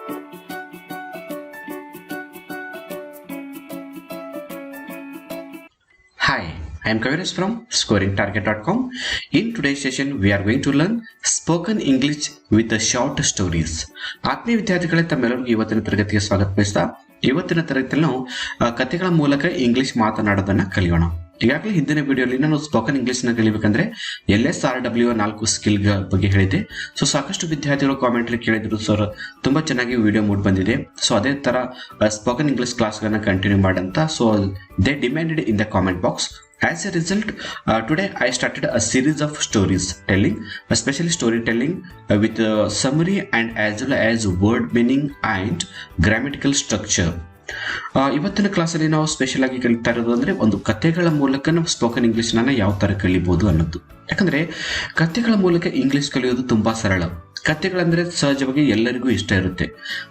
Hi, I am Kaviraj from scoringtarget.com. In today's session, we are going to learn spoken English with the short stories. ಆತ್ಮೀಯ ವಿದ್ಯಾರ್ಥಿಗಳೇ, ತಮ್ಮೆಲ್ಲರಿಗೂ ಇವತ್ತಿನ ತರಗತಿಗೆ ಸ್ವಾಗತ ಬಯಸ್ತಾ ಇವತ್ತಿನ ತರಗತಿಯಲ್ಲಿ ನಾವು ಕಥೆಗಳ ಮೂಲಕ ಇಂಗ್ಲಿಷ್ ಮಾತನಾಡೋದನ್ನ ಕಲಿಯೋಣ. ಈಗಾಗಲೇ ಹಿಂದಿನ ವಿಡಿಯೋಲಿ ನಾನು ಸ್ಪೋಕನ್ ಇಂಗ್ಲಿಷ್ ನ ಕಲಿಬೇಕಂದ್ರೆ LSRW 4 ಸ್ಕಿಲ್ ಬಗ್ಗೆ ಹೇಳಿದೆ. ಸೊ ಸಾಕಷ್ಟು ವಿದ್ಯಾರ್ಥಿಗಳು ಕಾಮೆಂಟ್ರಿ ಕೇಳಿದ್ರು, ಸರ್ ತುಂಬಾ ಚೆನ್ನಾಗಿ ವಿಡಿಯೋ ಮೂಡ್ ಬಂದಿದೆ, ಸೊ ಅದೇ ತರ ಸ್ಪೋಕನ್ ಇಂಗ್ಲಿಷ್ ಕ್ಲಾಸ್ ಗಳನ್ನ ಕಂಟಿನ್ಯೂ ಮಾಡಂತ. So they demanded in the comment box. As a result, today I started a series of stories telling, especially storytelling with summary and as well as word meaning and grammatical structure. ಇವತ್ತಿನ ಕ್ಲಾಸಲ್ಲಿ ನಾವು special ಆಗಿ ಕಲಿತಾ ಇರೋದು ಅಂದ್ರೆ ಒಂದು ಕಥೆಗಳ ಮೂಲಕ ನಾವು ಸ್ಪೋಕನ್ ಇಂಗ್ಲಿಷ್ ನ ಯಾವ ತರ ಕಲಿಬಹುದು ಅನ್ನೋದು. ಯಾಕಂದ್ರೆ ಕಥೆಗಳ ಮೂಲಕ ಇಂಗ್ಲಿಷ್ ಕಲಿಯೋದು ತುಂಬಾ ಸರಳ. ಕಥೆಗಳಂದ್ರೆ ಸಹಜವಾಗಿ ಎಲ್ಲರಿಗೂ ಇಷ್ಟ ಇರುತ್ತೆ.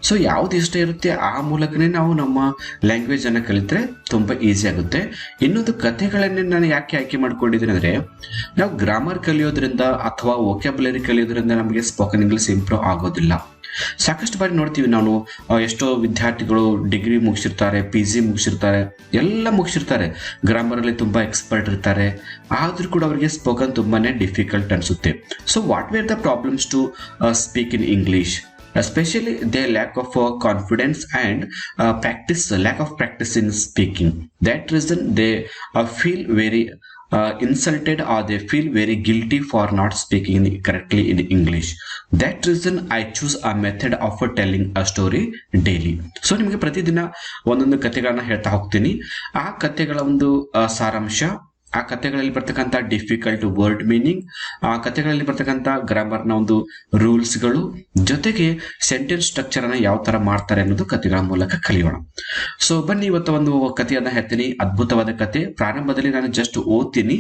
ಸೊ ಯಾವ್ದು ಇಷ್ಟ ಇರುತ್ತೆ ಆ ಮೂಲಕನೇ ನಾವು ನಮ್ಮ ಲ್ಯಾಂಗ್ವೇಜ್ ಅನ್ನ ಕಲಿತ್ರೆ ತುಂಬಾ ಈಸಿ ಆಗುತ್ತೆ. ಇನ್ನೊಂದು ಕಥೆಗಳನ್ನೇ ನಾನು ಯಾಕೆ ಆಯ್ಕೆ ಮಾಡ್ಕೊಂಡಿದ್ದೀನಿ ಅಂದ್ರೆ, ನಾವು ಗ್ರಾಮರ್ ಕಲಿಯೋದ್ರಿಂದ ಅಥವಾ ವೊಕ್ಯಾಬುಲರಿ ಕಲಿಯೋದ್ರಿಂದ ನಮಗೆ ಸ್ಪೋಕನ್ ಇಂಗ್ಲಿಷ್ ಇಂಪ್ರೂವ್ ಆಗೋದಿಲ್ಲ. ಸಾಕಷ್ಟು ಬಾರಿ ನೋಡ್ತೀವಿ ನಾವು, ಎಷ್ಟೋ ವಿದ್ಯಾರ್ಥಿಗಳು ಡಿಗ್ರಿ ಮುಗಿಸಿರ್ತಾರೆ, PG ಮುಗಿಸಿರ್ತಾರೆ, ಎಲ್ಲ ಮುಗಿಸಿರ್ತಾರೆ, ಗ್ರಾಮರ್ ಅಲ್ಲಿ ತುಂಬಾ ಎಕ್ಸ್ಪರ್ಟ್ ಇರ್ತಾರೆ, ಆದ್ರೂ ಕೂಡ ಅವರಿಗೆ ಸ್ಪೋಕನ್ ತುಂಬಾನೇ ಡಿಫಿಕಲ್ಟ್ ಅನ್ಸುತ್ತೆ. So what were the problems to speak in English? Especially their lack of confidence and lack of practice in speaking. That reason they feel very insulted, or they feel very guilty for not speaking correctly in English. That reason I choose a method of telling a story daily. So ನಿಮಗೆ ಪ್ರತಿದಿನ ಒಂದೊಂದು ಕಥೆಗಳನ್ನ ಹೇಳ್ತಾ ಹೋಗ್ತೀನಿ. ಆ ಕಥೆಗಳ ಒಂದು ಸಾರಾಂಶ, ಆ ಕಥೆಗಳಲ್ಲಿ ಬರ್ತಕ್ಕಂಥ ಡಿಫಿಕಲ್ಟ್ ವರ್ಡ್ ಮೀನಿಂಗ್, ಆ ಕಥೆಗಳಲ್ಲಿ ಬರ್ತಕ್ಕಂಥ ಗ್ರಾಮರ್ನ ಒಂದು ರೂಲ್ಸ್ಗಳು, ಜೊತೆಗೆ ಸೆಂಟೆನ್ಸ್ ಸ್ಟ್ರಕ್ಚರ್ ಅನ್ನ ಯಾವ ತರ ಮಾಡ್ತಾರೆ ಅನ್ನೋದು ಕಥೆಗಳ ಮೂಲಕ ಕಲಿಯೋಣ. ಸೊ ಬನ್ನಿ, ಇವತ್ತು ಒಂದು ಕಥೆಯನ್ನ ಹೇಳ್ತೀನಿ. ಅದ್ಭುತವಾದ ಕಥೆ. ಪ್ರಾರಂಭದಲ್ಲಿ ನಾನು ಜಸ್ಟ್ ಓದ್ತೀನಿ,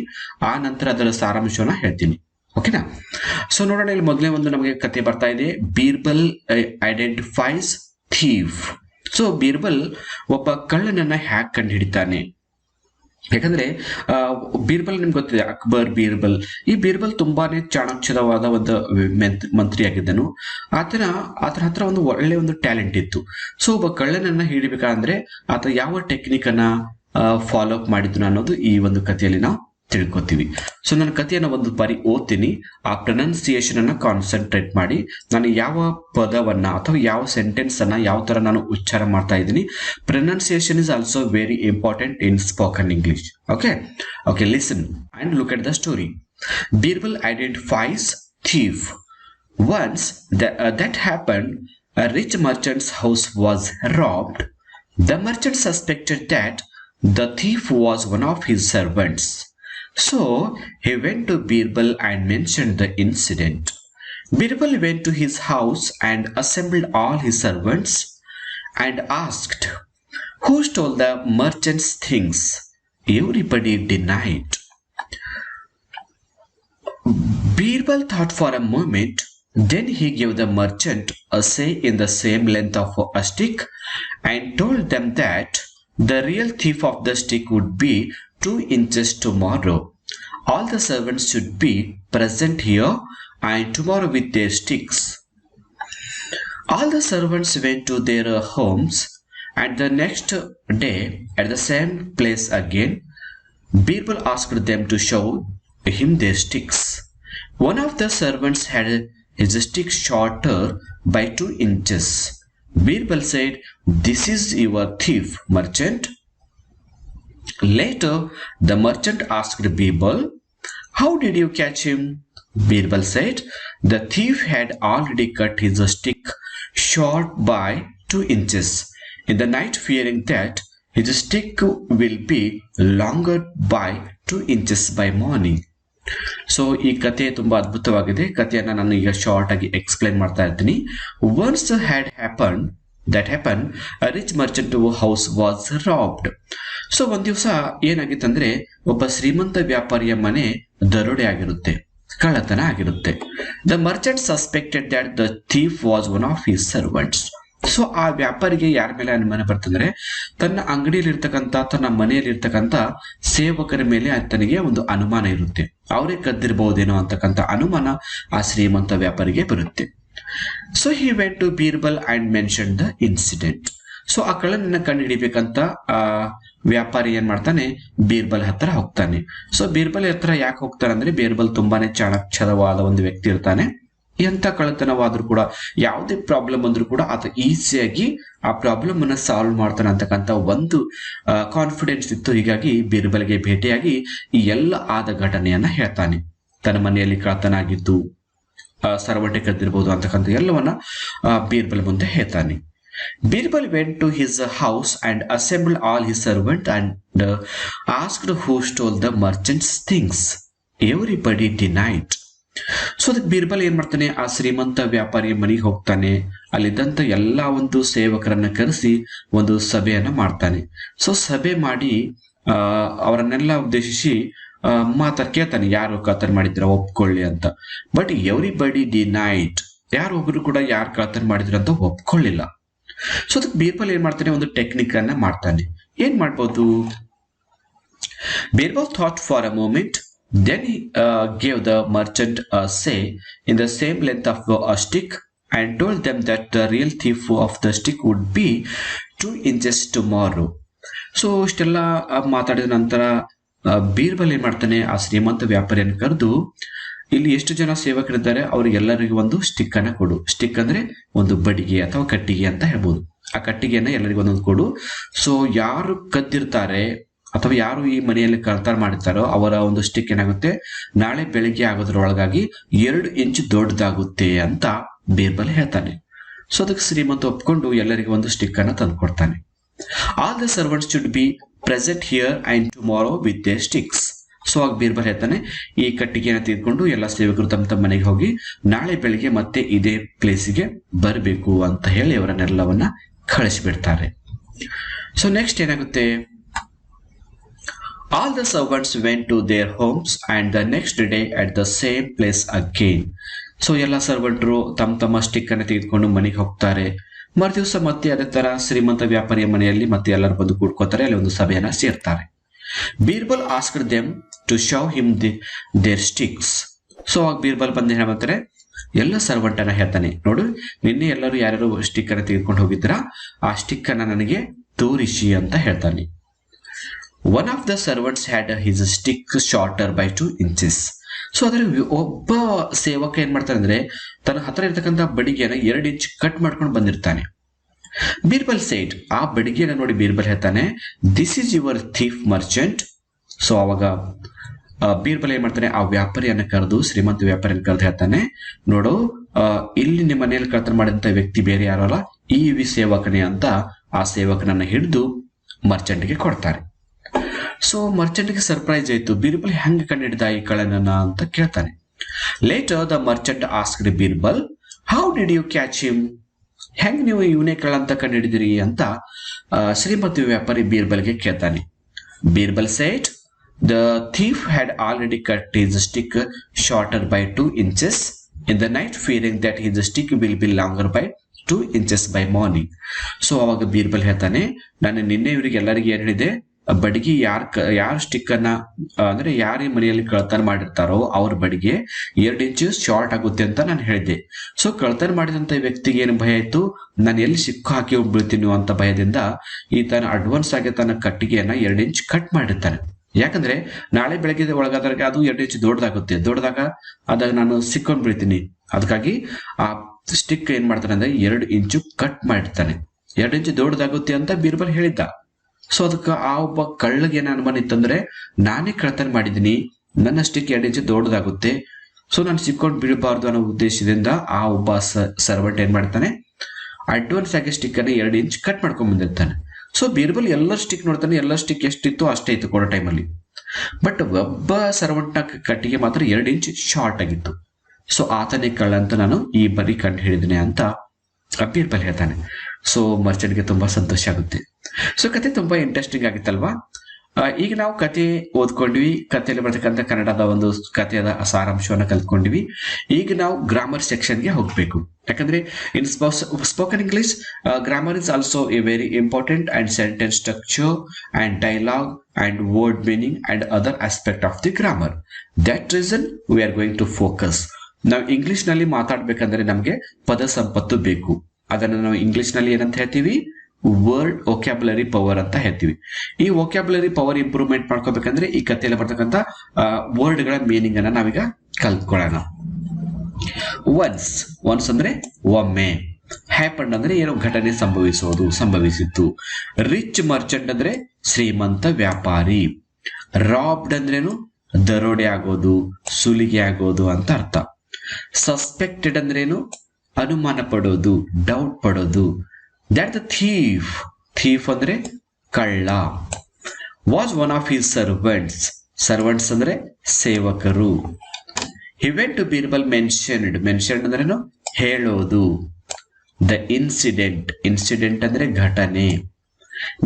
ಆ ನಂತರ ಅದರ ಸಾರಾಂಶವನ್ನ ಹೇಳ್ತೀನಿ. ಓಕೆನಾ? ಸೊ ನೋಡೋಣ, ಇಲ್ಲಿ ಮೊದಲೇ ಒಂದು ನಮಗೆ ಕಥೆ ಬರ್ತಾ ಇದೆ. Birbal identifies thief. So Birbal ಒಬ್ಬ ಕಳ್ಳನನ್ನ ಹ್ಯಾಕ್ ಕಂಡು ಹಿಡಿತಾನೆ. ಯಾಕಂದ್ರೆ ಬೀರ್ಬಲ್ ನಿಮ್ಗೆ ಗೊತ್ತಿದೆ, ಅಕ್ಬರ್ ಬೀರ್ಬಲ್. ಈ ಬೀರ್ಬಲ್ ತುಂಬಾನೇ ಚಾಣಾಕ್ಷರವಾದ ಒಂದು ಮಂತ್ರಿಯಾಗಿದ್ದನು. ಆತನ ಹತ್ರ ಒಂದು ಒಳ್ಳೆ ಒಂದು ಟ್ಯಾಲೆಂಟ್ ಇತ್ತು. ಸೊ ಒಬ್ಬ ಕಳ್ಳನನ್ನ ಹಿಡಿಬೇಕಂದ್ರೆ ಆತ ಯಾವ ಟೆಕ್ನಿಕ್ ಅನ್ನ ಫಾಲೋ ಅಪ್ ಮಾಡಿದ್ನು ಅನ್ನೋದು ಈ ಒಂದು ಕಥೆಯಲ್ಲಿ ನಾವು ತಿಳ್ಕೊತೀವಿ. ಸೊ ನನ್ನ ಕಥೆಯನ್ನ ಒಂದು ಬಾರಿ ಓದ್ತೀನಿ. ಆ ಪ್ರೊನೌನ್ಸಿಯೇಷನ್ ಅನ್ನ ಕಾನ್ಸಂಟ್ರೇಟ್ ಮಾಡಿ, ನಾನು ಯಾವ ಪದವನ್ನ ಅಥವಾ ಯಾವ ಸೆಂಟೆನ್ಸ್ ಅನ್ನ ಯಾವ ತರ ನಾನು ಉಚ್ಚಾರ ಮಾಡ್ತಾ ಇದ್ದೀನಿ. Pronunciation is also very important in spoken English. Okay, listen and look at the story. Birbal identifies thief. Once that happened, a rich merchant's house was robbed. The merchant suspected that the thief was one of his servants. So he went to Birbal and mentioned the incident. Birbal went to his house and assembled all his servants and asked, "Who stole the merchant's things?" Everybody denied. Birbal thought for a moment. Then he gave the merchant a say in the same length of a stick and told them that the real thief of the stick would be 2 inches tomorrow. All the servants should be present here and tomorrow with their sticks. All the servants went to their homes, and the next day at the same place again, Birbal asked them to show him their sticks. One of the servants had his stick shorter by 2 inches. Birbal said, "This is your thief, merchant." Later, the merchant asked Birbal, "How did you catch him?" Birbal said, "The thief had already cut his stick short by 2 inches in the night, fearing that his stick will be longer by 2 inches by morning." So ಈ ಕಥೆ ತುಂಬಾ ಅದ್ಭುತವಾಗಿದೆ. ಕಥೆಯನ್ನ ನಾನು ಈಗ short ಆಗಿ explain ಮಾಡ್ತಾ ಇರ್ತೀನಿ. Once had happened, a rich merchant house was robbed. So ಒಂದ್ ದಿವಸ ಏನಾಗಿತ್ತಂದ್ರೆ, ಒಬ್ಬ ಶ್ರೀಮಂತ ವ್ಯಾಪಾರಿಯ ಮನೆ ದರೋಡೆ ಆಗಿರುತ್ತೆ, ಕಳ್ಳತನ ಆಗಿರುತ್ತೆ. The merchant suspected that the thief was one of his servants. So ಆ ವ್ಯಾಪಾರಿಗೆ ಯಾರ ಮೇಲೆ ಅನುಮಾನ ಬರ್ತಂದ್ರೆ, ತನ್ನ ಅಂಗಡಿಯಲ್ಲಿರ್ತಕ್ಕಂಥ, ತನ್ನ ಮನೆಯಲ್ಲಿರ್ತಕ್ಕಂಥ ಸೇವಕರ ಮೇಲೆ ಆತನಿಗೆ ಒಂದು ಅನುಮಾನ ಇರುತ್ತೆ. ಅವರೇ ಕದ್ದಿರಬಹುದೇನೋ ಅಂತಕ್ಕಂಥ ಅನುಮಾನ ಆ ಶ್ರೀಮಂತ ವ್ಯಾಪಾರಿಗೆ ಬರುತ್ತೆ. So he went to Birbal and mention the incident. So ಆ ಕಳ್ಳನನ್ನ ಕಂಡು ಹಿಡಿಬೇಕಂತ ಆ ವ್ಯಾಪಾರಿ ಏನ್ ಮಾಡ್ತಾನೆ, ಬೀರ್ಬಲ್ ಹತ್ರ ಹೋಗ್ತಾನೆ. ಸೊ ಬೀರ್ಬಲ್ ಹತ್ರ ಯಾಕೆ ಹೋಗ್ತಾನೆ ಅಂದ್ರೆ, ಬೀರ್ಬಲ್ ತುಂಬಾನೇ ಚಾಣಾಕ್ಷರವಾದ ಒಂದು ವ್ಯಕ್ತಿ ಇರ್ತಾನೆ. ಎಂತ ಕಳ್ಳತನವಾದ್ರೂ ಕೂಡ, ಯಾವುದೇ ಪ್ರಾಬ್ಲಮ್ ಅಂದ್ರೂ ಕೂಡ ಆತ ಈಸಿಯಾಗಿ ಆ ಪ್ರಾಬ್ಲಮ್ ಅನ್ನ ಸಾಲ್ವ್ ಮಾಡ್ತಾನೆ ಅಂತಕ್ಕಂಥ ಒಂದು ಕಾನ್ಫಿಡೆನ್ಸ್ ಇತ್ತು. ಹೀಗಾಗಿ ಬೀರ್ಬಲ್ಗೆ ಭೇಟಿಯಾಗಿ ಈ ಎಲ್ಲ ಆದ ಘಟನೆಯನ್ನ ಹೇಳ್ತಾನೆ. ತನ್ನ ಮನೆಯಲ್ಲಿ ಕಳ್ಳತನ ಆಗಿದ್ದು, ಸರ್ವಟೆ ಕದ್ದಿರ್ಬೋದು ಅಂತಕ್ಕಂಥ ಎಲ್ಲವನ್ನ ಬೀರ್ಬಲ್ ಮುಂದೆ ಹೇಳ್ತಾನೆ. Birbal went to his house and assembled all his servants and asked who stole the merchant's things. Everybody denied. So ಅದಕ್ಕೆ ಬೀರ್ಬಲ್ ಏನ್ ಮಾಡ್ತಾನೆ, ಆ ಶ್ರೀಮಂತ ವ್ಯಾಪಾರಿಯ ಮನೆಗೆ ಹೋಗ್ತಾನೆ. ಅಲ್ಲಿದ್ದಂತ ಎಲ್ಲಾ ಒಂದು ಸೇವಕರನ್ನ ಕರೆಸಿ ಒಂದು ಸಭೆಯನ್ನ ಮಾಡ್ತಾನೆ. ಸೊ ಸಭೆ ಮಾಡಿ ಅವರನ್ನೆಲ್ಲ ಉದ್ದೇಶಿಸಿ ಕೇಳ್ತಾನೆ, ಯಾರು ಕಳ್ತನ ಮಾಡಿದ್ರ ಒಪ್ಕೊಳ್ಳಿ ಅಂತ. But everybody denied. ಯಾರೊಬ್ರು ಕೂಡ ಯಾರು ಕಳ್ತನ ಮಾಡಿದ್ರು ಅಂತ ಒಪ್ಕೊಳ್ಳಿಲ್ಲ. ಸೊ ಅದಕ್ಕೆ ಬೀರ್ಬಲ್ ಏನ್ ಮಾಡ್ತಾನೆ, ಒಂದು ಟೆಕ್ನಿಕ್ ಅನ್ನ ಮಾಡ್ತಾನೆ. ಏನ್ ಮಾಡ್ಬೋದು? Birbal thought for a moment, then he gave the merchant a say in the same length of a stick and told them that the real thief of the stick would be 2 inches tomorrow. So ಇಷ್ಟೆಲ್ಲ ಮಾತಾಡಿದ ನಂತರ ಬೀರ್ಬಲ್ ಏನ್ ಮಾಡ್ತಾನೆ, ಆ ಶ್ರೀಮಂತ ವ್ಯಾಪಾರಿಯನ್ನು ಕರೆದು, ಇಲ್ಲಿ ಎಷ್ಟು ಜನ ಸೇವಕರಿದ್ದಾರೆ ಅವರಿಗೆಲ್ಲರಿಗೂ ಒಂದು ಸ್ಟಿಕ್ ಅನ್ನ ಕೊಡು. ಸ್ಟಿಕ್ ಅಂದ್ರೆ ಒಂದು ಬಡಿಗೆ ಅಥವಾ ಕಟ್ಟಿಗೆ ಅಂತ ಹೇಳ್ಬೋದು. ಆ ಕಟ್ಟಿಗೆಯನ್ನ ಎಲ್ಲರಿಗೂ ಒಂದೊಂದು ಕೊಡು. ಸೊ ಯಾರು ಕದ್ದಿರ್ತಾರೆ ಅಥವಾ ಯಾರು ಈ ಮನೆಯಲ್ಲಿ ಕಳ್ತನ ಮಾಡಿರ್ತಾರೋ ಅವರ ಒಂದು ಸ್ಟಿಕ್ ಏನಾಗುತ್ತೆ, ನಾಳೆ ಬೆಳಿಗ್ಗೆ ಆಗೋದ್ರೊಳಗಾಗಿ 2 ಇಂಚ್ ದೊಡ್ಡದಾಗುತ್ತೆ ಅಂತ ಬೀರ್ಬಲ್ ಹೇಳ್ತಾನೆ. ಸೊ ಅದಕ್ಕೆ ಶ್ರೀಮಂತ ಒಪ್ಕೊಂಡು ಎಲ್ಲರಿಗೂ ಒಂದು ಸ್ಟಿಕ್ ಅನ್ನ ತಂದು ಕೊಡ್ತಾನೆ. All the servants should be present here and tomorrow with there sticks. So ಆಗ ಬೀರ್ಬಲ್ ಹೇಳ್ತಾನೆ, ಈ ಕಟ್ಟಿಗೆಯನ್ನು ತೆಗೆದುಕೊಂಡು ಎಲ್ಲ ಸೇವಕರು ತಮ್ಮ ತಮ್ಮ ಮನೆಗೆ ಹೋಗಿ ನಾಳೆ ಬೆಳಿಗ್ಗೆ ಮತ್ತೆ ಇದೇ ಪ್ಲೇಸಿಗೆ ಬರಬೇಕು ಅಂತ ಹೇಳಿ ಅವರನ್ನೆಲ್ಲವನ್ನ ಕಳಿಸಿಬಿಡ್ತಾರೆ. ಸೊ ನೆಕ್ಸ್ಟ್ ಏನಾಗುತ್ತೆ, all the servants went to their homes and the next day at the same place again. So ಎಲ್ಲ ಸರ್ವೆಂಟ್ರು ತಮ್ಮ ಸ್ಟಿಕ್ ಅನ್ನು ತೆಗೆದುಕೊಂಡು ಮನೆಗೆ ಹೋಗ್ತಾರೆ. ಮರುದಿವಸ ಮತ್ತೆ ಅದೇ ತರ ಶ್ರೀಮಂತ ವ್ಯಾಪಾರಿಯ ಮನೆಯಲ್ಲಿ ಮತ್ತೆ ಎಲ್ಲರೂ ಬಂದು ಕೂಡ್ಕೋತಾರೆ. ಅಲ್ಲಿ ಒಂದು ಸಭೆಯನ್ನ ಸೇರ್ತಾರೆ. Birbal asked them to show him their sticks. So ಆಗ ಬೀರ್ಬಲ್ ಬಂದು ಹೇಳ್ತಾರೆ, ಎಲ್ಲ ಸರ್ವೆಂಟ್ ಅನ್ನ ಹೇಳ್ತಾನೆ, ನೋಡು ನಿನ್ನೆ ಎಲ್ಲರೂ ಯಾರ್ಯಾರು ಸ್ಟಿಕ್ ಅನ್ನ ತೆಗೆದುಕೊಂಡು ಹೋಗಿದ್ರ ಆ ಸ್ಟಿಕ್ ಅನ್ನ ನನಗೆ ತೋರಿಸಿ ಅಂತ ಹೇಳ್ತಾನೆ. One of the servants had his stick shorter by 2 inches. So ಅದ್ರ ಒಬ್ಬ ಸೇವಕ ಏನ್ ಮಾಡ್ತಾನೆ ಅಂದ್ರೆ, ತನ್ನ ಹತ್ರ ಇರ್ತಕ್ಕಂಥ ಬಡಿಗೆನ 2 ಇಂಚ್ ಕಟ್ ಮಾಡ್ಕೊಂಡು ಬಂದಿರ್ತಾನೆ. ಬೀರ್ಬಲ್ ಸೈಡ್, ಆ ಬಡಿಗೆನ ನೋಡಿ ಬೀರ್ಬಲ್ ಹೇಳ್ತಾನೆ, this is your thief Merchant. So ಅವಾಗ ಬೀರ್ಬಲ್ ಏನ್ ಮಾಡ್ತಾನೆ, ಆ ವ್ಯಾಪಾರಿಯನ್ನ ಕರೆದು, ಶ್ರೀಮಂತ ವ್ಯಾಪಾರಿಯನ್ನ ಕರೆದು ಹೇಳ್ತಾನೆ, ನೋಡು ಇಲ್ಲಿ ನಿಮ್ಮ ಮನೆಯಲ್ಲಿ ಕಳ್ತನ ಮಾಡಿದಂತ ವ್ಯಕ್ತಿ ಬೇರೆ ಯಾರು ಅಲ್ಲ, ಈ ಸೇವಕನೇ ಅಂತ ಆ ಸೇವಕನನ್ನ ಹಿಡಿದು ಮರ್ಚೆಂಟ್ಗೆ ಕೊಡ್ತಾರೆ. ಸೊ ಮರ್ಚೆಂಟ್ಗೆ ಸರ್ಪ್ರೈಸ್ ಆಯ್ತು, ಬೀರ್ಬಲ್ ಹೆಂಗ್ ಕಂಡಿಡ್ದ ಈ ಕಳ್ಳನನ್ನ ಅಂತ ಕೇಳ್ತಾನೆ. Later the merchant asked Birbal, how did you catch him? ಹೆಂಗ್ ನೀವು ಇವನೇ ಕಳ್ಳ ಅಂತ ಕಂಡಿಡಿದಿರಿ ಅಂತ ಶ್ರೀಮಂತ ವ್ಯಾಪಾರಿ ಬೀರ್ಬಲ್ಗೆ ಕೇಳ್ತಾನೆ. Birbal side, the thief had already cut his stick shorter by 2 inches in the night, fearing that his stick will be longer by 2 inches by morning. So ಅವಾಗ ಬೀರ್ಬಲ್ ಹೇಳ್ತಾನೆ, ನಾನು ನಿನ್ನೆ ಇವರಿಗೆ ಎಲ್ಲರಿಗೆ ಏನ್ ಹೇಳಿದೆ, ಬಡಿಗೆ ಯಾರ ಸ್ಟಿಕ್ ಅನ್ನ ಅಂದ್ರೆ ಯಾರ ಮನೆಯಲ್ಲಿ ಕಳ್ತನ ಮಾಡಿರ್ತಾರೋ ಅವ್ರ ಬಡಿಗೆ 2 ಇಂಚ್ ಶಾರ್ಟ್ ಆಗುತ್ತೆ ಅಂತ ನಾನು ಹೇಳಿದ್ದೆ. ಸೊ ಕಳ್ತನ ಮಾಡಿದಂತ ವ್ಯಕ್ತಿಗೆ ಏನು ಭಯ ಆಯ್ತು, ನಾನು ಎಲ್ಲಿ ಸಿಕ್ಕು ಹಾಕಿ ಬೀಳ್ತೀನಿ ಅಂತ ಭಯದಿಂದ ಈತನ ಅಡ್ವಾನ್ಸ್ ಆಗಿ ತನ್ನ ಕಟ್ಟಿಗೆಯನ್ನ 2 ಇಂಚ್ ಕಟ್ ಮಾಡಿರ್ತಾನೆ. ಯಾಕಂದ್ರೆ ನಾಳೆ ಬೆಳಗ್ಗೆ ಒಳಗಾದಾಗ ಅದು 2 ಇಂಚ್ ದೊಡ್ಡದಾಗ ಅದಾಗ ನಾನು ಸಿಕ್ಕೊಂಡ್ ಬೀಳ್ತೀನಿ. ಅದಕ್ಕಾಗಿ ಆ ಸ್ಟಿಕ್ ಏನ್ ಮಾಡ್ತಾನೆ ಅಂದ್ರೆ 2 ಇಂಚು ಕಟ್ ಮಾಡಿರ್ತಾನೆ. 2 ಇಂಚ್ ದೊಡ್ಡದಾಗುತ್ತೆ ಅಂತ ಬೀರ್ಬಲ್ ಹೇಳಿದ್ದ. ಸೊ ಅದಕ್ಕೆ ಆ ಒಬ್ಬ ಕಳ್ಳಗೆ ಏನ್ ಅನುಮಾನ ಇತ್ತಂದ್ರೆ, ನಾನೇ ಕಳ್ತನ ಮಾಡಿದೀನಿ, ನನ್ನ ಸ್ಟಿಕ್ 2 ಇಂಚ್ ದೊಡ್ಡದಾಗುತ್ತೆ, ಸೊ ನಾನು ಸಿಕ್ಕೊಂಡು ಬೀಳಬಾರ್ದು ಅನ್ನೋ ಉದ್ದೇಶದಿಂದ ಆ ಒಬ್ಬ ಸರ್ವೆಂಟ್ ಏನ್ ಮಾಡ್ತಾನೆ, ಅಡ್ವಾನ್ಸ್ ಆಗಿ ಸ್ಟಿಕ್ ಅನ್ನ 2 ಇಂಚ್ ಕಟ್ ಮಾಡ್ಕೊಂಡ್ ಬಂದಿರ್ತಾನೆ. ಸೊ ಬೀರ್ಬಲ್ ಎಲ್ಲ ಸ್ಟಿಕ್ ನೋಡ್ತಾನೆ, ಎಲ್ಲ ಸ್ಟಿಕ್ ಎಷ್ಟಿತ್ತು ಅಷ್ಟೇ ಇತ್ತು ಕೊಡೋ ಟೈಮಲ್ಲಿ. ಬಟ್ ಒಬ್ಬ ಸರ್ವೆಂಟ್ ನ ಕಟ್ಟಿಗೆ ಮಾತ್ರ 2 ಇಂಚ್ ಶಾರ್ಟ್ ಆಗಿತ್ತು. ಸೊ ಆತನೇ ಕಳ್ಳ ಅಂತ ನಾನು ಈ ಬರಿ ಕಂಡು ಹಿಡಿದಿನಿ ಅಂತ ಬೀರ್ಬಲ್ ಹೇಳ್ತಾನೆ. ಸೊ ಮರ್ಚೆಂಟ್ಗೆ ತುಂಬಾ ಸಂತೋಷ ಆಗುತ್ತೆ. ಸೊ ಕತೆ ತುಂಬಾ ಇಂಟ್ರೆಸ್ಟಿಂಗ್ ಆಗಿತ್ತಲ್ವಾ? ಈಗ ನಾವು ಕತೆ ಓದ್ಕೊಂಡ್ವಿ, ಕಥೆಯಲ್ಲಿ ಬರ್ತಕ್ಕಂಥ ಕನ್ನಡದ ಒಂದು ಕಥೆಯ ಸಾರಾಂಶವನ್ನ ಕಲ್ತ್ಕೊಂಡ್ವಿ. ಈಗ ನಾವು ಗ್ರಾಮರ್ ಸೆಕ್ಷನ್ಗೆ ಹೋಗ್ಬೇಕು. ಯಾಕಂದ್ರೆ in spoken English grammar is also a very important and sentence structure and dialogue and word meaning and other aspect of the grammar. That reason we are going to focus. ನಾವು English ನಲ್ಲಿ ಮಾತಾಡ್ಬೇಕಂದ್ರೆ ನಮಗೆ ಪದ ಸಂಪತ್ತು ಬೇಕು. ಅದನ್ನು ನಾವು English ನಲ್ಲಿ ಏನಂತ ಹೇಳ್ತೀವಿ, ವರ್ಡ್ ವೊಕ್ಯಾಬುಲರಿ ಪವರ್ ಅಂತ ಹೇಳ್ತೀವಿ. ಈ ವೊಕ್ಯಾಬುಲರಿ ಪವರ್ ಇಂಪ್ರೂವ್ಮೆಂಟ್ ಮಾಡ್ಕೋಬೇಕಂದ್ರೆ ಈ ಕಥೆಯಲ್ಲಿ ಬರ್ತಕ್ಕಂಥ ವರ್ಡ್ ಗಳ ಮೀನಿಂಗ್ ಅನ್ನ ನಾವೀಗ ಕಲ್ತ್ಕೊಳ್ಳೋಣ. ಒನ್ಸ್ ಅಂದ್ರೆ ಒಮ್ಮೆ. ಹ್ಯಾಪನ್ ಅಂದ್ರೆ ಏನೋ ಘಟನೆ ಸಂಭವಿಸಿತ್ತು. ರಿಚ್ ಮರ್ಚೆಂಟ್ ಅಂದ್ರೆ ಶ್ರೀಮಂತ ವ್ಯಾಪಾರಿ. ರಾಬ್ಡ್ ಅಂದ್ರೇನು, ದರೋಡೆ ಆಗೋದು, ಸುಲಿಗೆ ಆಗೋದು ಅಂತ ಅರ್ಥ. ಸಸ್ಪೆಕ್ಟೆಡ್ ಅಂದ್ರೇನು, ಅನುಮಾನ ಪಡೋದು, ಡೌಟ್ ಪಡೋದು. ದಟ್ ದ ಥೀಫ್ ಅಂದ್ರೆ ಕಳ್ಳ. Was one of his servants ಅಂದ್ರೆ ಸೇವಕರು. He went to Birbal mentioned ಅಂದ್ರೇನು, ಹೇಳೋದು. ದ ಇನ್ಸಿಡೆಂಟ್ ಅಂದ್ರೆ ಘಟನೆ.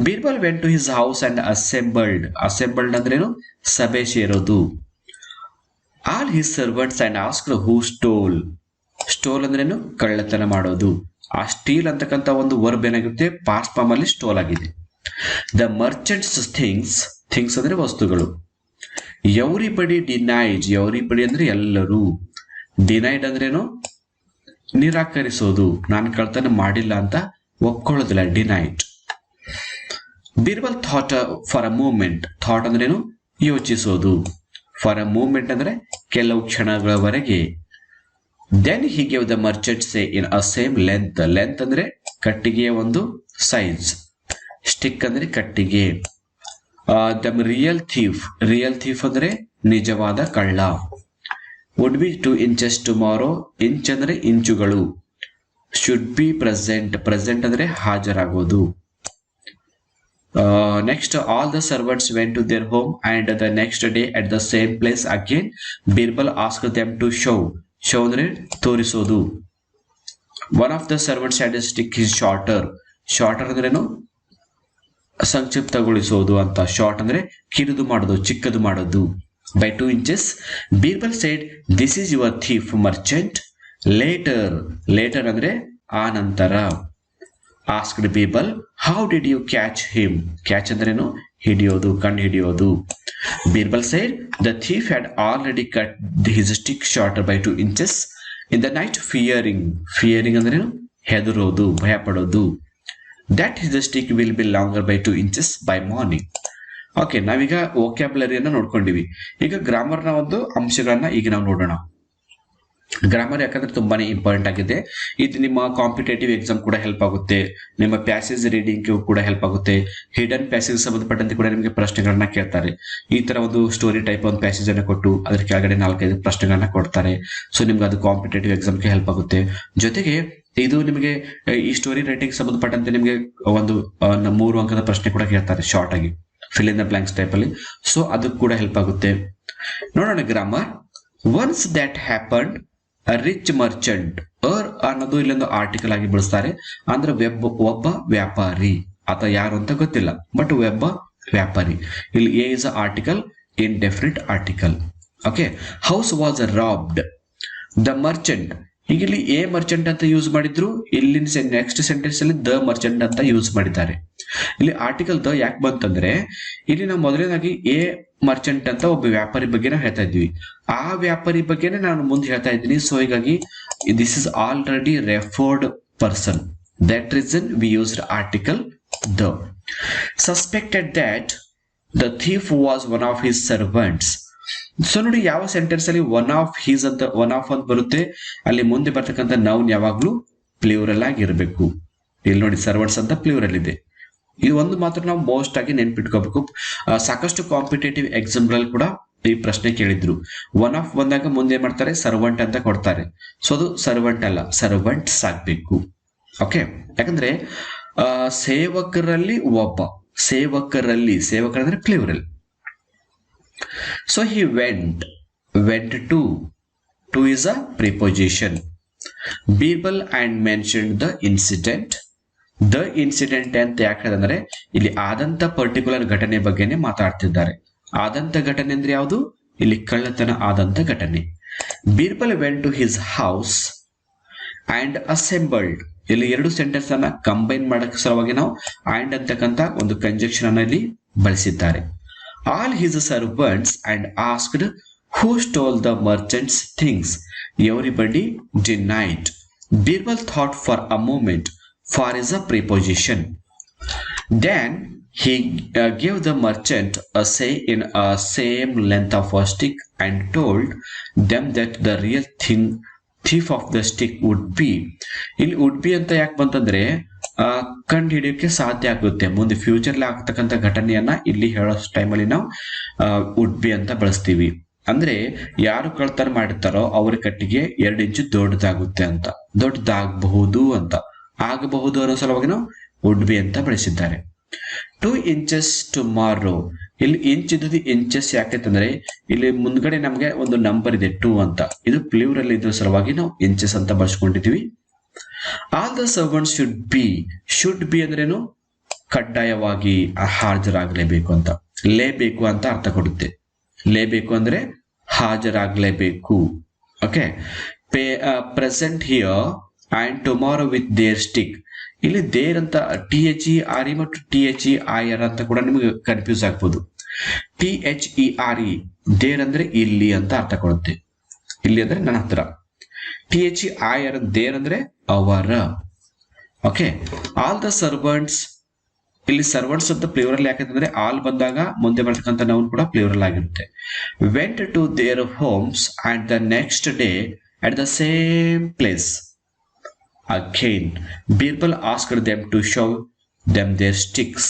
Birbal went to his house and assembled ಅಂದ್ರೇನು, ಸಭೆ ಸೇರೋದು. All his servants and asked who stole ಅಂದ್ರೇನು, ಕಳ್ಳತನ ಮಾಡೋದು. ಆ ಸ್ಟೀಲ್ ಅಂತಕ್ಕಂಥ ಒಂದು ವರ್ಬ್ ಏನಾಗುತ್ತೆ, ಪಾಸ್ಟ್ ಫಾರ್ಮ್ ಅಲ್ಲಿ ಸ್ಟೋಲ್ ಆಗಿದೆ. ದ ಮರ್ಚೆಂಟ್ಸ್ ಥಿಂಗ್ಸ್ ಅಂದ್ರೆ ವಸ್ತುಗಳು. ಎವ್ರಿಬಡಿ ಅಂದ್ರೆ ಎಲ್ಲರೂ. ಡಿನೈಡ್ ಅಂದ್ರೇನು, ನಿರಾಕರಿಸೋದು, ನಾನು ಕಳ್ತನ ಮಾಡಿಲ್ಲ ಅಂತ ಒಪ್ಕೊಳ್ಳೋದಿಲ್ಲ, denied. Birbal thought for a moment. Thought ಅಂದ್ರೇನು, ಯೋಚಿಸೋದು. ಫಾರ್ ಅ ಮೂಮೆಂಟ್ ಅಂದ್ರೆ ಕೆಲವು ಕ್ಷಣಗಳವರೆಗೆ. Then he gave the merchant say in a same length ಅಂದ್ರೆ ಕಟ್ಟಿಗೆಯ ಒಂದು ಸೈಜ್. ಸ್ಟಿಕ್ ಅಂದ್ರೆ ಕಟ್ಟಿಗೆ. ದ ರಿಯಲ್ ಥೀಫ್ ಅಂದ್ರೆ ನಿಜವಾದ ಕಳ್ಳ. Would be 2 inches tomorrow. Inch ಅಂದ್ರೆ ಇಂಚುಗಳು. ಶುಡ್ ಬಿ ಪ್ರೆಸೆಂಟ್ ಅಂದ್ರೆ ಹಾಜರಾಗೋದು. Next, all the servants went to their home and the next day at the same place again. Birbal ask them to show ಅಂದ್ರೆ ತೋರಿಸೋದು. One of the servants had a stick is shorter ಅಂದ್ರೇನು, ಸಂಕ್ಷಿಪ್ತಗೊಳಿಸೋದು ಅಂತ. Short ಅಂದ್ರೆ ಕಿರಿದು ಮಾಡೋದು, ಚಿಕ್ಕದು ಮಾಡೋದು. by 2 inches. Birbal said, "This is your thief, merchant." Later ಅಂದ್ರೆ ಆನಂತರ. Asked Birbal, "How did you catch him?" Catch ಅಂದ್ರೇನು, ಹಿಡಿಯೋದು, ಕಂಡು ಹಿಡಿಯೋದು. Birbal said, "The thief had already cut his stick shorter by 2 inches in the night, fearing ಅಂದ್ರೇನು, ಹೆದರೋದು, ಭಯಪಡೋದು. That his stick will be longer by 2 inches by morning." Okay, ನಾವೀಗ ವೊಕ್ಯಾಬುಲರಿಯನ್ನ ನೋಡ್ಕೊಂಡಿವಿ. ಈಗ ಗ್ರಾಮರ್ನ ಒಂದು ಅಂಶಗಳನ್ನ ಈಗ ನಾವು ನೋಡೋಣ. ಗ್ರಾಮರ್ ಯಾಕಂದ್ರೆ ತುಂಬಾನೇ ಇಂಪಾರ್ಟೆಂಟ್ ಆಗಿದೆ. ಇದು ನಿಮ್ಮ ಕಾಂಪಿಟೇಟಿವ್ ಎಕ್ಸಾಮ್ ಕೂಡ ಹೆಲ್ಪ್ ಆಗುತ್ತೆ, ನಿಮ್ಮ ಪ್ಯಾಸೇಜ್ ರೀಡಿಂಗ್ ಕೂಡ ಹೆಲ್ಪ್ ಆಗುತ್ತೆ. ಹಿಡನ್ ಪ್ಯಾಸೇಜ್ ಸಂಬಂಧಪಟ್ಟಂತೆ ಕೂಡ ನಿಮಗೆ ಪ್ರಶ್ನೆಗಳನ್ನ ಕೇಳ್ತಾರೆ. ಈ ತರ ಒಂದು ಸ್ಟೋರಿ ಟೈಪ್ ಒಂದು ಪ್ಯಾಸೇಜ್ ಅನ್ನ ಕೊಟ್ಟು ಅದ್ರ ಕೆಳಗಡೆ 4-5 ಪ್ರಶ್ನೆಗಳನ್ನ ಕೊಡ್ತಾರೆ. ಸೊ ನಿಮ್ಗೆ ಅದು ಕಾಂಪಿಟೇಟಿವ್ ಎಕ್ಸಾಮ್ಗೆ ಹೆಲ್ಪ್ ಆಗುತ್ತೆ. ಜೊತೆಗೆ ಇದು ನಿಮಗೆ ಈ ಸ್ಟೋರಿ ರೈಟಿಂಗ್ ಸಂಬಂಧಪಟ್ಟಂತೆ ನಿಮಗೆ ಒಂದು 3 ಅಂಕದ ಪ್ರಶ್ನೆ ಕೂಡ ಕೇಳ್ತಾರೆ, ಶಾರ್ಟ್ ಆಗಿ fill in the blanks type ಅಲ್ಲಿ. ಸೊ ಅದಕ್ಕೆ ಕೂಡ ಹೆಲ್ಪ್ ಆಗುತ್ತೆ. ನೋಡೋಣ grammar. Once that happened, a rich Merchant. ಅನ್ನೋದು ಇಲ್ಲೊಂದು ಆರ್ಟಿಕಲ್ ಆಗಿ ಬಳಸ್ತಾರೆ. ಅಂದ್ರೆ ಒಬ್ಬ ವ್ಯಾಪಾರಿ, ಆತ ಯಾರು ಅಂತ ಗೊತ್ತಿಲ್ಲ, ಬಟ್ ಒಬ್ಬ ವ್ಯಾಪಾರಿ. ಇಲ್ಲಿ A is a article, indefinite article. Okay, house was robbed. The Merchant, ಈಗ ಇಲ್ಲಿ ಎ ಮರ್ಚೆಂಟ್ ಅಂತ ಯೂಸ್ ಮಾಡಿದ್ರು, ಇಲ್ಲಿ ನೆಕ್ಸ್ಟ್ ಸೆಂಟೆನ್ಸ್ ಅಲ್ಲಿ ದ ಮರ್ಚೆಂಟ್ ಅಂತ ಯೂಸ್ ಮಾಡಿದ್ದಾರೆ. ಇಲ್ಲಿ ಆರ್ಟಿಕಲ್ ದ ಯಾಕೆ ಬಂತಂದ್ರೆ, ಇಲ್ಲಿ ನಾವು ಮೊದಲನೇದಾಗಿ ಎ ಮರ್ಚೆಂಟ್ ಅಂತ ಒಬ್ಬ ವ್ಯಾಪಾರಿ ಬಗ್ಗೆ ನಾವು ಹೇಳ್ತಾ ಇದ್ವಿ. ಆ ವ್ಯಾಪಾರಿ ಬಗ್ಗೆನೇ ನಾನು ಮುಂದೆ ಹೇಳ್ತಾ ಇದ್ದೀನಿ. ಸೊ ಹೀಗಾಗಿ this is already referred person. That reason we used article the. Suspected that the thief was one of his servants. So ನೋಡಿ, ಯಾವ ಸೆಂಟೆನ್ಸ್ ಅಲ್ಲಿ ಒನ್ ಆಫ್ ಅಂತ ಬರುತ್ತೆ, ಅಲ್ಲಿ ಮುಂದೆ ಬರ್ತಕ್ಕಂಥ ನೌನ್ ಯಾವಾಗ್ಲೂ ಪ್ಲೂರಲ್ ಆಗಿರ್ಬೇಕು. ಇಲ್ಲಿ ನೋಡಿ, ಸರ್ವೆಂಟ್ಸ್ ಅಂತ ಪ್ಲೂರಲ್ ಇದೆ. ಇದು ಒಂದು ಮಾತ್ರ ನಾವು ಮೋಸ್ಟ್ ಆಗಿ ನೆನ್ಪಿಟ್ಕೋಬೇಕು. ಸಾಕಷ್ಟು ಕಾಂಪಿಟೇಟಿವ್ ಎಕ್ಸಾಮ್ ಗಳಲ್ಲಿ ಕೂಡ ಈ ಪ್ರಶ್ನೆ ಕೇಳಿದ್ರು. ಒನ್ ಆಫ್ ಬಂದಾಗ ಮುಂದೆ ಏನ್ ಮಾಡ್ತಾರೆ, ಸರ್ವೆಂಟ್ ಅಂತ ಕೊಡ್ತಾರೆ. ಸೊ ಅದು ಸರ್ವೆಂಟ್ ಅಲ್ಲ, ಸರ್ವೆಂಟ್ಸ್ ಆಗ್ಬೇಕು. ಓಕೆ, ಯಾಕಂದ್ರೆ ಸೇವಕರಲ್ಲಿ ಒಬ್ಬ, ಸೇವಕರಂದ್ರೆ plural. So he went to is a preposition. Birbal and mentioned the incident. The incident ಅಂತ ಯಾಕಂದ್ರೆ ಇಲ್ಲಿ ಆದಂತ ಪರ್ಟಿಕ್ಯುಲರ್ ಘಟನೆ ಬಗ್ಗೆನೆ ಮಾತಾಡ್ತಿದ್ದಾರೆ. ಆದಂತ ಘಟನೆ ಅಂದ್ರೆ ಯಾವುದು, ಇಲ್ಲಿ ಕಳ್ಳತನ ಆದಂತ ಘಟನೆ. Birbal went to his house and assembled. ಇಲ್ಲಿ 2 ಸೆಂಟೆನ್ಸ್ ಅನ್ನ ಕಂಬೈನ್ ಮಾಡಕ್ಕೆ ಸಲುವಾಗಿ ನಾವು and ಅಂತಕ್ಕಂತ ಒಂದು ಕಂಜಂಕ್ಷನ್ ಅನ್ನ ಇಲ್ಲಿ ಬಳಸಿದ್ದಾರೆ. All his servants and asked who stole the merchant's things. Everybody denied. Birbal thought for a moment. For is a preposition. Then he gave the merchant a say in a same length of a stick and told them that the real thief of the stick would be. ಇಲ್ಲಿ would be ಅಂತ ಯಾಕೆ ಬಂತಂದ್ರೆ ಕಂಡು ಹಿಡಿಯೋಕೆ ಸಾಧ್ಯ ಆಗುತ್ತೆ. ಮುಂದೆ futurely ಆಗ್ತಕ್ಕಂಥ ಘಟನೆಯನ್ನ ಇಲ್ಲಿ ಹೇಳೋ ಟೈಮಲ್ಲಿ ನಾವು ವುಡ್ ಬಿ ಅಂತ ಬಳಸ್ತೀವಿ. ಅಂದ್ರೆ ಯಾರು ಕಳ್ತನ ಮಾಡಿರ್ತಾರೋ ಅವ್ರ ಕಟ್ಟಿಗೆ 2 ಇಂಚು ದೊಡ್ಡದಾಗುತ್ತೆ ಅಂತ, ದೊಡ್ಡದಾಗಬಹುದು ಅಂತ, ಆಗಬಹುದು ಅನ್ನೋ ಸಲುವಾಗಿ ನಾವು ವುಡ್ ಬಿ ಅಂತ ಬಳಸಿದ್ದಾರೆ. 2 inches tomorrow. ಇಲ್ಲಿ ಇಂಚ್ ಇದ್ದು ಇಂಚಸ್ ಯಾಕೆಂತಂದ್ರೆ ಇಲ್ಲಿ ಮುಂದ್ಗಡೆ ನಮ್ಗೆ ಒಂದು ನಂಬರ್ ಇದೆ 2 ಅಂತ, ಇದು ಪ್ಲೂರಲ್ ಇದ್ರ ಸಲುವಾಗಿ ನಾವು ಇಂಚಸ್ ಅಂತ ಬಳಸ್ಕೊಂಡಿದೀವಿ. All the servants should be ಅಂದ್ರೇನು, ಕಡ್ಡಾಯವಾಗಿ ಹಾಜರಾಗಲೇಬೇಕು ಅಂತ, ಲೇಬೇಕು ಅಂತ ಅರ್ಥ ಕೊಡುತ್ತೆ. ಲೇಬೇಕು ಅಂದ್ರೆ ಹಾಜರಾಗಲೇಬೇಕು. Okay, present here and tomorrow with their stick. ಇಲ್ಲಿ ದೇರ್ ಅಂತ THERE ಮತ್ತು THEIR ಅಂತ ಕೂಡ ನಿಮಗೆ ಕನ್ಫ್ಯೂಸ್ ಆಗ್ಬೋದು. THERE ದೇರ್ ಅಂದ್ರೆ ಇಲ್ಲಿ ಅಂತ ಅರ್ಥ ಕೊಡುತ್ತೆ, ಇಲ್ಲಿ ಅಂದ್ರೆ ನನ್ನ ಹತ್ರ. THEIR ದೇರ್ ಅಂದ್ರೆ ಅವರ. Okay, all the servants. ಇಲ್ಲಿ ಸರ್ವೆಂಟ್ಸ್ ಅಂತ ಪ್ಲೂರಲ್ ಯಾಕಂತಂದ್ರೆ ಆಲ್ ಬಂದಾಗ ಮುಂದೆ ಬರ್ತಕ್ಕಂಥ ನೌನ್ ಕೂಡ ಪ್ಲೂರಲ್ ಆಗಿರುತ್ತೆ. Went to their homes and the next day at the same place. Again, Birbal asked them to show them their sticks.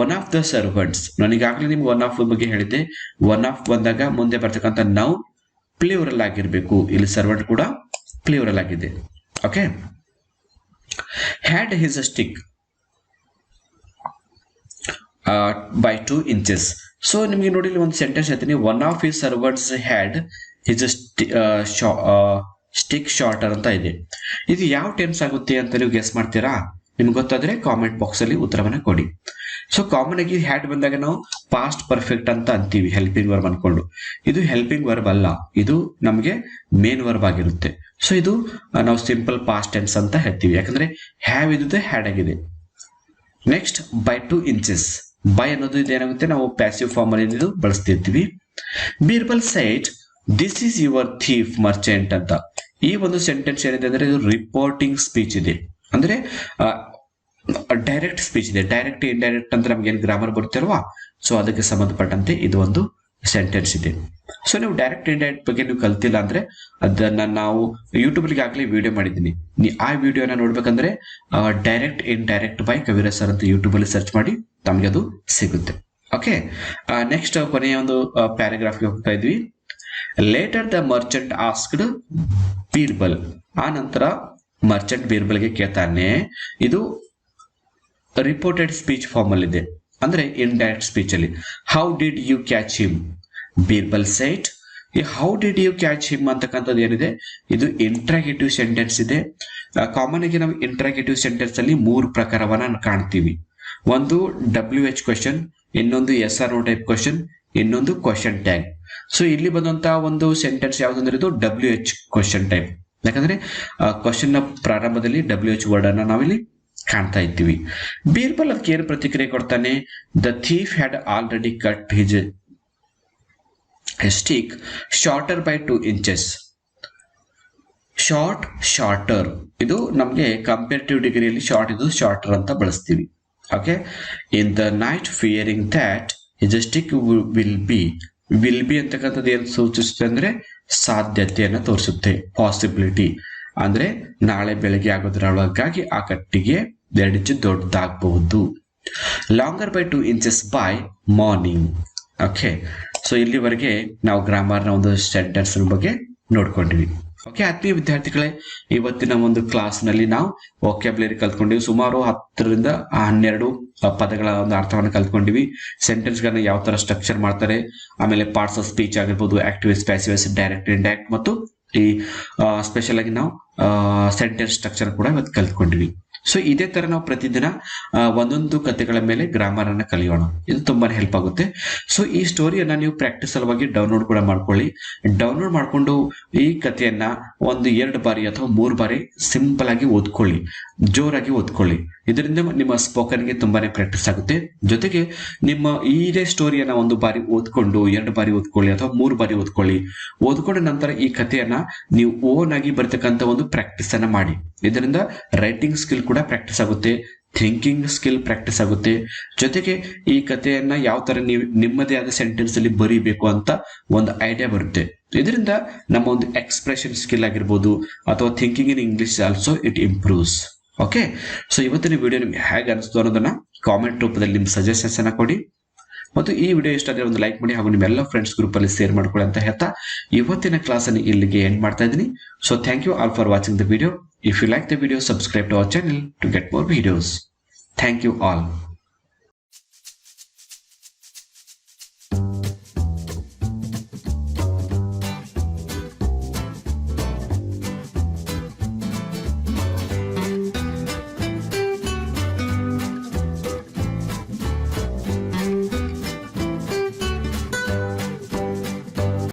One of the servants. ನನಗಾಗಲೇ ನಿಮ್ಗೆ one of ಬಗ್ಗೆ ಹೇಳಿದ್ದೆ. One of ಬಂದಾಗ ಮುಂದೆ ಬರ್ತಕ್ಕಂಥ noun plural ಆಗಿರ್ಬೇಕು. ಇಲ್ಲಿ servant ಕೂಡ plural ಆಗಿದೆ. Okay, had his stick by 2 inches. So ನಿಮಗೆ ನೋಡಿ ಇಲ್ಲಿ ಒಂದು ಸೆಂಟೆನ್ಸ್ ಹೇಳ್ತೀನಿ. One of his servants had his stick shorter ಅಂತ ಇದೆ. ಇದು ಯಾವ ಟೆನ್ಸ್ ಆಗುತ್ತೆ ಅಂತ ನೀವು ಗೆಸ್ ಮಾಡ್ತೀರಾ? ನಿಮ್ಗೆ ಗೊತ್ತಾದ್ರೆ ಕಾಮೆಂಟ್ ಬಾಕ್ಸ್ ಅಲ್ಲಿ ಉತ್ತರವನ್ನ ಕೊಡಿ. ಸೊ ಕಾಮನ್ ಆಗಿ ಹ್ಯಾಡ್ ಬಂದಾಗ ನಾವು ಪಾಸ್ಟ್ ಪರ್ಫೆಕ್ಟ್ ಅಂತ ಅಂತೀವಿ, ಹೆಲ್ಪಿಂಗ್ ವರ್ಬ್ ಅನ್ಕೊಂಡು. ಇದು ಹೆಲ್ಪಿಂಗ್ ವರ್ಬ್ ಅಲ್ಲ, ಇದು ನಮಗೆ ಮೇನ್ ವರ್ಬ್ ಆಗಿರುತ್ತೆ. ಸೊ ಇದು ನಾವು ಸಿಂಪಲ್ ಪಾಸ್ಟ್ ಟೆನ್ಸ್ ಅಂತ ಹೇಳ್ತೀವಿ, ಯಾಕಂದ್ರೆ ಹ್ಯಾವ್ ಇದ್ದಿದೆ ಹ್ಯಾಡ್ ಆಗಿದೆ. Next, by 2 inches. ಬೈ ಅನ್ನೋದು ಇದೇನಾಗುತ್ತೆ, ನಾವು ಪ್ಯಾಸಿವ್ ಫಾರ್ಮ್ ಅಲ್ಲಿ ಇದು ಬಳಸ್ತಿರ್ತೀವಿ. Birbal said this is your thief merchant ಅಂತ. ಈ ಒಂದು ಸೆಂಟೆನ್ಸ್ ಏನಿದೆ ಅಂದ್ರೆ ಇದು ರಿಪೋರ್ಟಿಂಗ್ ಸ್ಪೀಚ್ ಇದೆ, ಅಂದ್ರೆ ಡೈರೆಕ್ಟ್ ಸ್ಪೀಚ್ ಇದೆ. ಡೈರೆಕ್ಟ್ ಇಂಡೈರೆಕ್ಟ್ ಅಂತ ನಮ್ಗೆ ಏನು ಗ್ರಾಮರ್ ಬರುತ್ತಿಲ್ವಾ, ಸೊ ಅದಕ್ಕೆ ಸಂಬಂಧಪಟ್ಟಂತೆ ಇದು ಒಂದು ಸೆಂಟೆನ್ಸ್ ಇದೆ. ಸೊ ನೀವು ಡೈರೆಕ್ಟ್ ಇಂಡೈರೆಕ್ಟ್ ಬಗ್ಗೆ ನೀವು ಕಲ್ತಿಲ್ಲ ಅಂದ್ರೆ ಅದನ್ನ ನಾವು ಯೂಟ್ಯೂಬ್ಗೆ ಆಗಲೇ ವಿಡಿಯೋ ಮಾಡಿದ್ದೀನಿ. ಆ ವಿಡಿಯೋನ ನೋಡ್ಬೇಕಂದ್ರೆ direct indirect by Kaviraj sir ಅಂತ ಯೂಟ್ಯೂಬ್ ಅಲ್ಲಿ ಸರ್ಚ್ ಮಾಡಿ ತಮಗೆ ಅದು ಸಿಗುತ್ತೆ. ಓಕೆ, ನೆಕ್ಸ್ಟ್ ಕೊನೆಯ ಒಂದು ಪ್ಯಾರಾಗ್ರಾಫ್ಗೆ ಹೋಗ್ತಾ ಇದ್ವಿ. Later the merchant asked Birbal. ಆ ನಂತರ ಮರ್ಚೆಂಟ್ ಬೀರ್ಬಲ್ಗೆ ಕೇಳ್ತಾನೆ. ಇದು ರಿಪೋರ್ಟೆಡ್ ಸ್ಪೀಚ್ ಫಾರ್ಮ್ ಅಲ್ಲಿ ಇದೆ, ಅಂದ್ರೆ ಇಂಡೈರೆಕ್ಟ್ ಸ್ಪೀಚ್ ಅಲ್ಲಿ. How did you catch him? Birbal said. ಈ how did you catch him ಅಂತಕ್ಕಂಥದ್ದು ಏನಿದೆ, ಇದು ಇಂಟ್ರಾಗೇಟಿವ್ ಸೆಂಟೆನ್ಸ್ ಇದೆ. ಕಾಮನ್ ಆಗಿ ನಾವು ಇಂಟ್ರಾಗೇಟಿವ್ ಸೆಂಟೆನ್ಸ್ ಅಲ್ಲಿ 3 ಪ್ರಕಾರವನ್ನ ಕಾಣ್ತೀವಿ. ಒಂದು WH ಕ್ವೆಶನ್, ಇನ್ನೊಂದು SRO ಟೈಪ್ ಕ್ವೆಶನ್, ಇನ್ನೊಂದು ಕ್ವೆಶನ್ ಟ್ಯಾಗ್. ಸೊ ಇಲ್ಲಿ ಬಂದಂತಹ ಒಂದು ಸೆಂಟೆನ್ಸ್ ಯಾವ್ದಂದ್ರೆ ಇದು WH ಕ್ವೆಶನ್ ಟೈಪ್, ಯಾಕಂದ್ರೆ ಕ್ವೆಶನ್ ನ ಪ್ರಾರಂಭದಲ್ಲಿ WH ವರ್ಡ್ ಅನ್ನ ನಾವಿಲ್ಲಿ ಕಾಣ್ತಾ ಇದ್ದೀವಿ. ಬೀರ್ಬಲ್ ಅದಕ್ಕೆ ಏನು ಪ್ರತಿಕ್ರಿಯೆ ಕೊಡ್ತಾನೆ? The thief had already cut his stick shorter by 2 inches. Short, shorter ಇದು ನಮ್ಗೆ ಕಂಪೇರಿಟಿವ್ ಡಿಗ್ರಿಯಲ್ಲಿ ಶಾರ್ಟ್ ಇದು ಶಾರ್ಟರ್ ಅಂತ ಬಳಸ್ತೀವಿ. Okay, in the night fearing that his stick will be ಅಂತಕ್ಕಂಥದ್ದು ಏನು ಸೂಚಿಸುತ್ತೆ ಅಂದ್ರೆ ಸಾಧ್ಯತೆಯನ್ನು ತೋರಿಸುತ್ತೆ, ಪಾಸಿಬಿಲಿಟಿ. ಅಂದ್ರೆ ನಾಳೆ ಬೆಳಗ್ಗೆ ಆಗೋದ್ರೊಳಗಾಗಿ ಆ ಕಟ್ಟಿಗೆ 2 ಇಂಚು ದೊಡ್ಡದಾಗಬಹುದು. Longer by 2 inches by morning. Okay, so ಇಲ್ಲಿವರೆಗೆ ನಾವು ಗ್ರಾಮರ್ನ ಒಂದು ಸೆಂಟೆನ್ಸ್ ಬಗ್ಗೆ ನೋಡ್ಕೊಂಡಿವಿ. ಓಕೆ ಆತ್ಮೀಯ ವಿದ್ಯಾರ್ಥಿಗಳೇ, ಇವತ್ತಿನ ಒಂದು ಕ್ಲಾಸ್ ನಲ್ಲಿ ನಾವು ವೊಕ್ಯಾಬ್ಯುಲರಿ ಕಲ್ತ್ಕೊಂಡಿವಿ. ಸುಮಾರು 10 ರಿಂದ 12 ಪದಗಳ ಒಂದು ಅರ್ಥವನ್ನು ಕಲ್ತ್ಕೊಂಡಿವಿ. ಸೆಂಟೆನ್ಸ್ ಗಳನ್ನ ಯಾವ ತರ ಸ್ಟ್ರಕ್ಚರ್ ಮಾಡ್ತಾರೆ, ಆಮೇಲೆ ಪಾರ್ಟ್ಸ್ ಆಫ್ ಸ್ಪೀಚ್ ಆಗಿರ್ಬೋದು, ಆಕ್ಟಿವ್ಸ್, ಪ್ಯಾಸಿವ್ಸ್, ಡೈರೆಕ್ಟ್, ಇಂಡೈರೆಕ್ಟ್ ಮತ್ತು ಈ ಸ್ಪೆಷಲ್ ಆಗಿ ನಾವು ಸೆಂಟೆನ್ಸ್ ಸ್ಟ್ರಕ್ಚರ್ ಕೂಡ ಇವತ್ತು ಕಲ್ತ್ಕೊಂಡಿವಿ. ಸೊ ಇದೇ ತರ ನಾವು ಪ್ರತಿದಿನ ಒಂದೊಂದು ಕಥೆಗಳ ಮೇಲೆ ಗ್ರಾಮರ್ ಅನ್ನ ಕಲಿಯೋಣ. ಇದು ತುಂಬಾನೇ ಹೆಲ್ಪ್ ಆಗುತ್ತೆ. ಸೊ ಈ ಸ್ಟೋರಿಯನ್ನ ನೀವು ಪ್ರಾಕ್ಟೀಸ್ ಸಲುವಾಗಿ ಡೌನ್ಲೋಡ್ ಕೂಡ ಮಾಡ್ಕೊಳ್ಳಿ. ಡೌನ್ಲೋಡ್ ಮಾಡ್ಕೊಂಡು ಈ ಕಥೆಯನ್ನ ಒಂದು 2 ಬಾರಿ ಅಥವಾ 3 ಬಾರಿ ಸಿಂಪಲ್ ಆಗಿ ಓದ್ಕೊಳ್ಳಿ, ಜೋರಾಗಿ ಓದ್ಕೊಳ್ಳಿ. ಇದರಿಂದ ನಿಮ್ಮ ಸ್ಪೋಕನ್ಗೆ ತುಂಬಾನೇ ಪ್ರಾಕ್ಟೀಸ್ ಆಗುತ್ತೆ. ಜೊತೆಗೆ ನಿಮ್ಮ ಇದೇ ಸ್ಟೋರಿಯನ್ನ 1 ಬಾರಿ ಓದ್ಕೊಂಡು 2 ಬಾರಿ ಓದ್ಕೊಳ್ಳಿ ಅಥವಾ 3 ಬಾರಿ ಓದ್ಕೊಳ್ಳಿ. ಓದ್ಕೊಂಡ ನಂತರ ಈ ಕಥೆಯನ್ನ ನೀವು ಓನ್ ಆಗಿ ಬರ್ತಕ್ಕಂಥ ಒಂದು ಪ್ರಾಕ್ಟೀಸ್ ಅನ್ನ ಮಾಡಿ. ಇದರಿಂದ ರೈಟಿಂಗ್ ಸ್ಕಿಲ್ ಕೂಡ ಪ್ರಾಕ್ಟೀಸ್ ಆಗುತ್ತೆ, ಥಿಂಕಿಂಗ್ ಸ್ಕಿಲ್ ಪ್ರಾಕ್ಟೀಸ್ ಆಗುತ್ತೆ. ಜೊತೆಗೆ ಈ ಕಥೆಯನ್ನ ಯಾವ ತರ ನೀವು ನಿಮ್ಮದೇ ಆದ ಸೆಂಟೆನ್ಸ್ ಅಲ್ಲಿ ಬರೀಬೇಕು ಅಂತ ಒಂದು ಐಡಿಯಾ ಬರುತ್ತೆ. ಇದರಿಂದ ನಮ್ಮ ಒಂದು ಎಕ್ಸ್ಪ್ರೆಷನ್ ಸ್ಕಿಲ್ ಆಗಿರ್ಬೋದು ಅಥವಾ thinking in English also it improves. Okay, so ಇವತ್ತಿನ ವಿಡಿಯೋ ನಿಮ್ಗೆ ಹೇಗೆ ಅನಿಸ್ತು ಅನ್ನೋದನ್ನ ಕಾಮೆಂಟ್ ರೂಪದಲ್ಲಿ ನಿಮ್ಮ ಸಜೆಷನ್ಸ್ ಅನ್ನ ಕೊಡಿ. ಮತ್ತು ಈ ವಿಡಿಯೋ ಇಷ್ಟ ಆದರೆ ಒಂದು ಲೈಕ್ ಮಾಡಿ ಹಾಗೂ ನಿಮ್ಮೆಲ್ಲ ಫ್ರೆಂಡ್ಸ್ ಗ್ರೂಪ್ ಅಲ್ಲಿ ಶೇರ್ ಮಾಡ್ಕೊಳ್ಳಿ ಅಂತ ಹೇಳ್ತಾ ಇವತ್ತಿನ ಕ್ಲಾಸ್ ಅನ್ನು ಇಲ್ಲಿಗೆ ಎಂಡ್ ಮಾಡ್ತಾ ಇದ್ದೀನಿ. So thank you all for watching the video. If you like the video, subscribe to our channel to get more videos. Thank you all.